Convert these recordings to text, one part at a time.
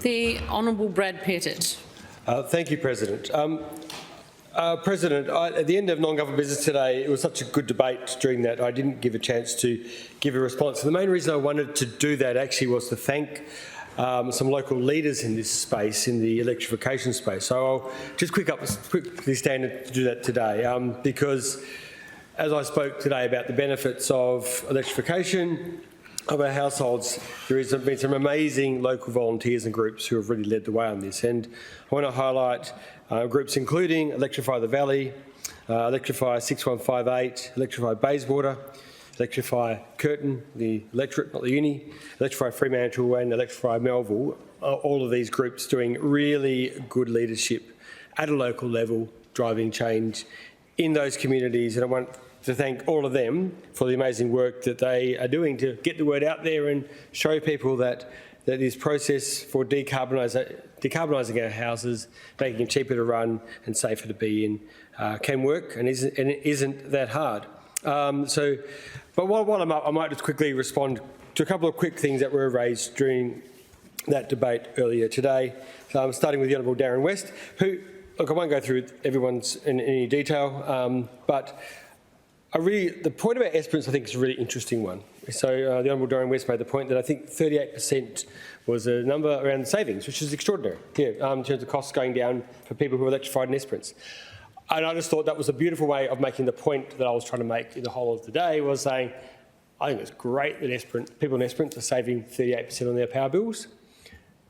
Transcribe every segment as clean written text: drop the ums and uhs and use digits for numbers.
The Honourable Brad Pettit. Thank you, President. President, at the end of non-government business today, it was such a good debate during that I didn't give a chance to give a response. And the main reason I wanted to do that actually was to thank some local leaders in this space, in the electrification space. So I'll just quickly stand to do that today because as I spoke today about the benefits of electrification of our households, there has been some amazing local volunteers and groups who have really led the way on this. And I want to highlight groups including Electrify the Valley, Electrify 6158, Electrify Bayswater, Electrify Curtin, the electorate, not the uni, Electrify Fremantle and Electrify Melville. All of these groups doing really good leadership at a local level, driving change in those communities. And I want to thank all of them for the amazing work that they are doing to get the word out there and show people that this process for decarbonising our houses, making it cheaper to run and safer to be in, can work and it isn't that hard. But while I'm up, I might just quickly respond to a couple of quick things that were raised during that debate earlier today. Starting with the Honourable Darren West, who, look, I won't go through everyone's in any detail, but the point about Esperance I think is a really interesting one. So the Honourable Darren West made the point that I think 38% was a number around the savings, which is extraordinary, in terms of costs going down for people who are electrified in Esperance. And I just thought that was a beautiful way of making the point that I was trying to make in the whole of the day, was saying, I think it's great that people in Esperance are saving 38% on their power bills.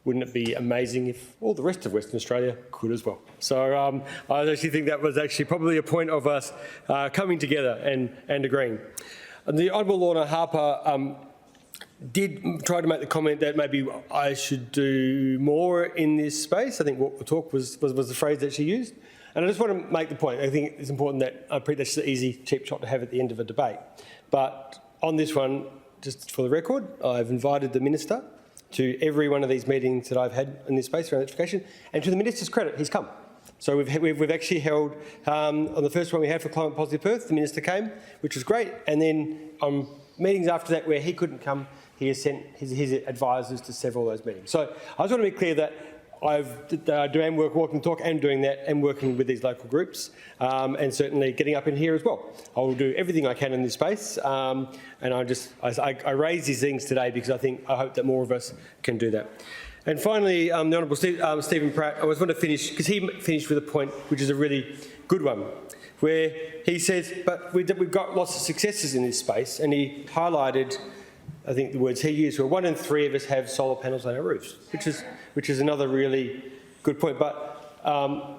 Wouldn't it be amazing if all the rest of Western Australia could as well? So I actually think that was actually probably a point of us coming together and agreeing. And the Honourable Lorna Harper did try to make the comment that maybe I should do more in this space. I think walk the talk was the phrase that she used. And I just want to make the point, I think it's important that I appreciate that's an easy, cheap shot to have at the end of a debate. But on this one, just for the record, I've invited the Minister to every one of these meetings that I've had in this space around electrification, and to the Minister's credit, he's come. So we've actually held, on the first one we had for Climate Positive Perth, the Minister came, which was great, and then on meetings after that where he couldn't come, he has sent his advisors to several of those meetings. So I just want to be clear that I am walking the talk and doing that and working with these local groups and certainly getting up in here as well. I will do everything I can in this space and I raise these things today because I hope that more of us can do that. And finally, the Honourable Stephen Pratt, I just want to finish, because he finished with a point which is a really good one, where he says, but we've got lots of successes in this space, and he highlighted, I think the words he used were 1 in 3 of us have solar panels on our roofs, which is another really good point. But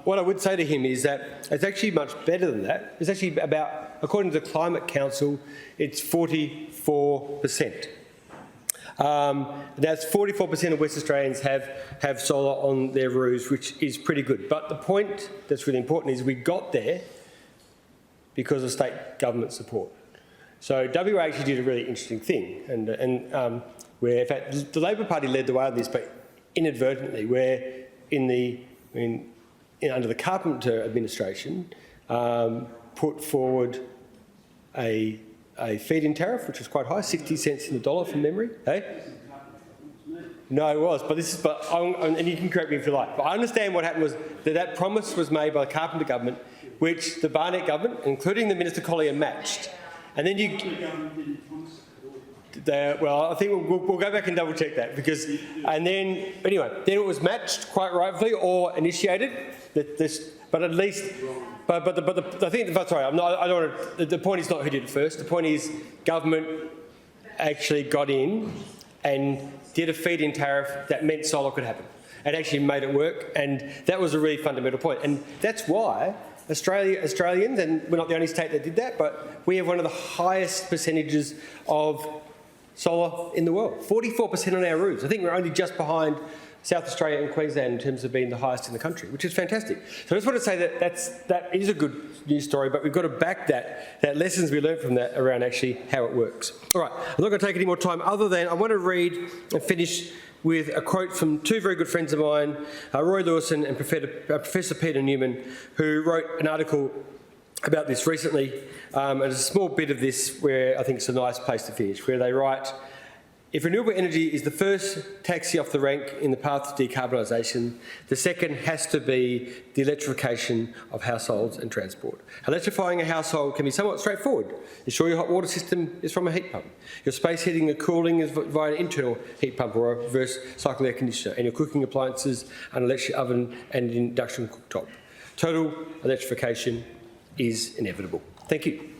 what I would say to him is that it's actually much better than that. It's actually about, according to the Climate Council, it's 44%. That's 44% of West Australians have solar on their roofs, which is pretty good. But the point that's really important is we got there because of state government support. So WA actually did a really interesting thing, and where in fact the Labor Party led the way on this, but inadvertently, where under the Carpenter administration put forward a feed-in tariff, which was quite high, 60 cents in the dollar from memory. Hey? No, it was, and you can correct me if you like. But I understand what happened was that promise was made by the Carpenter government, which the Barnett government, including the Minister Collier, matched. And then well, I think we'll go back and double check that then it was matched quite rightfully or initiated. But at least, I think, sorry, the point is not who did it first. The point is government actually got in and did a feed-in tariff that meant solar could happen and actually made it work. And that was a really fundamental point. And that's why Australians, and we're not the only state that did that, but we have one of the highest percentages of solar in the world, 44% on our roofs. I think we're only just behind South Australia and Queensland in terms of being the highest in the country, which is fantastic. So I just want to say that is a good news story, but we've got to back that lessons we learned from that around actually how it works. All right, I'm not going to take any more time other than I want to read and finish with a quote from two very good friends of mine, Roy Lewison and Professor Peter Newman, who wrote an article about this recently. And there's a small bit of this where I think it's a nice place to finish, where they write, If renewable energy is the first taxi off the rank in the path to decarbonisation, the second has to be the electrification of households and transport. Electrifying a household can be somewhat straightforward. Ensure your hot water system is from a heat pump. Your space heating and cooling is via an internal heat pump or a reverse cycle air conditioner, and your cooking appliances, an electric oven and induction cooktop. Total electrification is inevitable. Thank you.